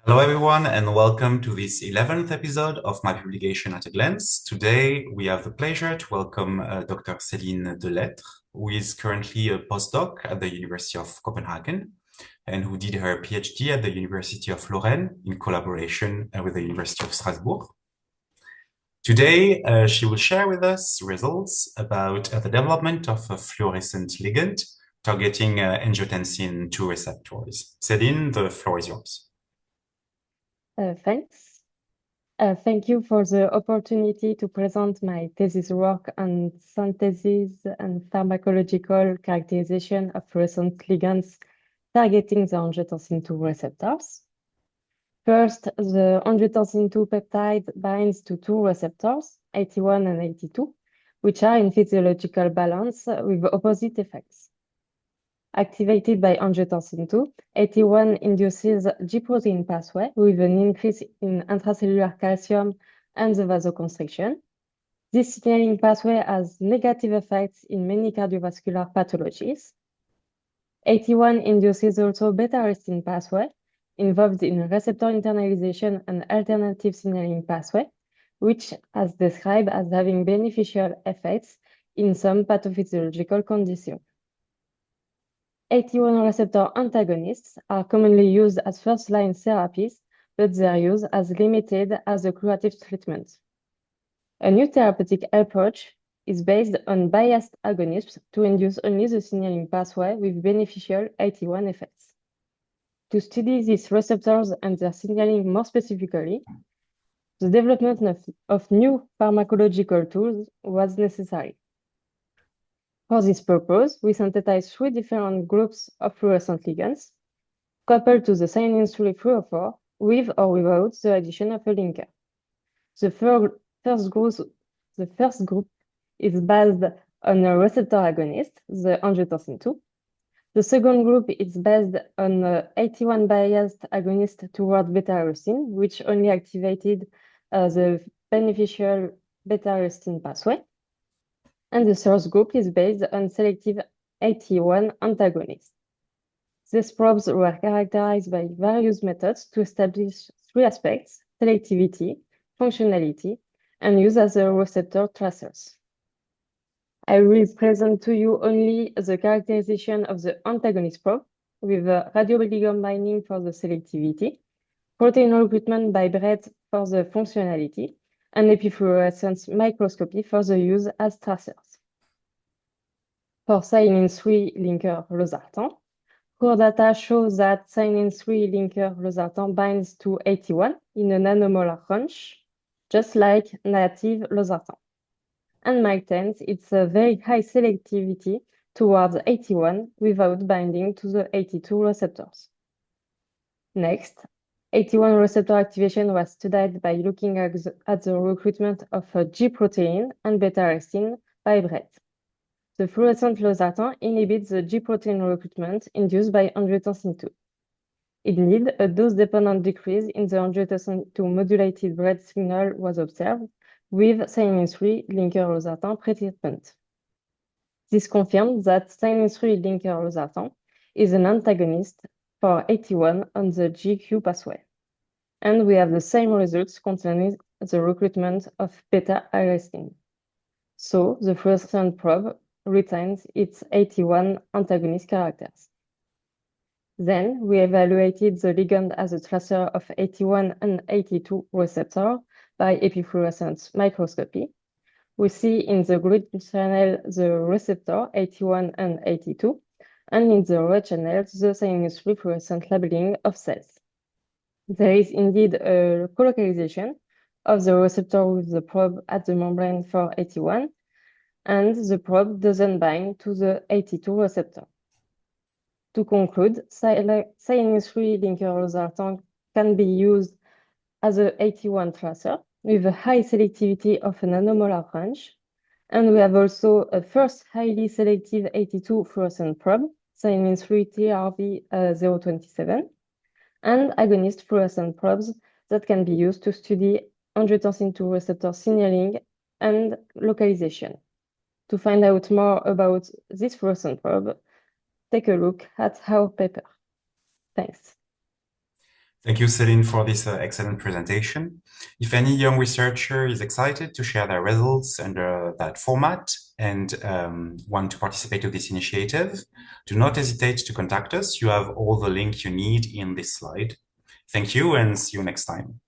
Hello, everyone, and welcome to this 11th episode of my publication at a glance. Today, we have the pleasure to welcome Dr. Celine Delaitre, who is currently a postdoc at the University of Copenhagen and who did her PhD at the University of Lorraine in collaboration with the University of Strasbourg. Today, she will share with us results about the development of a fluorescent ligand targeting angiotensin II receptors. Celine, the floor is yours. Thanks. Thank you for the opportunity to present my thesis work on synthesis and pharmacological characterization of fluorescent ligands targeting the angiotensin II receptors. First, the angiotensin II peptide binds to two receptors, 81 and 82, which are in physiological balance with opposite effects. Activated by angiotensin II, 81 induces G protein pathway with an increase in intracellular calcium and the vasoconstriction. This signaling pathway has negative effects in many cardiovascular pathologies. 81 induces also beta-arrestin pathway involved in receptor internalization and alternative signaling pathway, which is described as having beneficial effects in some pathophysiological conditions. 81 receptor antagonists are commonly used as first-line therapies, but their use is limited as a curative treatment. A new therapeutic approach is based on biased agonists to induce only the signaling pathway with beneficial 81 effects. To study these receptors and their signaling more specifically, the development of new pharmacological tools was necessary. For this purpose, we synthesized three different groups of fluorescent ligands coupled to the cyanine-3 fluorophore with or without the addition of a linker. The first group is based on a receptor agonist, the angiotensin II. The second group is based on an 81 biased agonist toward beta-arrestin, which only activated the beneficial beta-arrestin pathway. And the third group is based on selective 81 antagonists. These probes were characterized by various methods to establish three aspects: selectivity, functionality, and use as a receptor tracers. I will present to you only the characterization of the antagonist probe with radioligand binding for the selectivity, protein recruitment by breadth for the functionality, and epifluorescence microscopy for the use as tracers. For cyanine-3 linker losartan, core data shows that cyanine-3 linker losartan binds to 81 in a nanomolar range, just like native losartan, and maintains its very high selectivity towards 81 without binding to the 82 receptors. Next, 81 receptor activation was studied by looking at the recruitment of a G protein and beta-arrestin by breadth. The fluorescent losartan inhibits the G protein recruitment induced by angiotensin II. Indeed, a dose-dependent decrease in the angiotensin II modulated breadth signal was observed with cyanine-3 linker losartan pretreatment. This confirms that cyanine-3 linker losartan is an antagonist for 81 on the GQ pathway. And we have the same results concerning the recruitment of beta-arrestin. So the fluorescent probe retains its 81 antagonist characters. Then we evaluated the ligand as a tracer of 81 and 82 receptor by epifluorescence microscopy. We see in the green channel the receptor 81 and 82, and in the red channel the cyanine-3 fluorescent labeling of cells. There is indeed a colocalization of the receptor with the probe at the membrane for 81, and the probe doesn't bind to the 82 receptor. To conclude, cyanine-3 linker losartan can be used as a 81 tracer with a high selectivity of a nanomolar range. And we have also a first highly selective 82 fluorescent probe, cyanine-3 TRV027, and agonist fluorescent probes that can be used to study angiotensin II receptor signaling and localization. To find out more about this fluorescent probe, take a look at our paper. Thanks. Thank you, Celine, for this excellent presentation. If any young researcher is excited to share their results under that format and want to participate to this initiative, do not hesitate to contact us. You have all the link you need in this slide. Thank you and see you next time.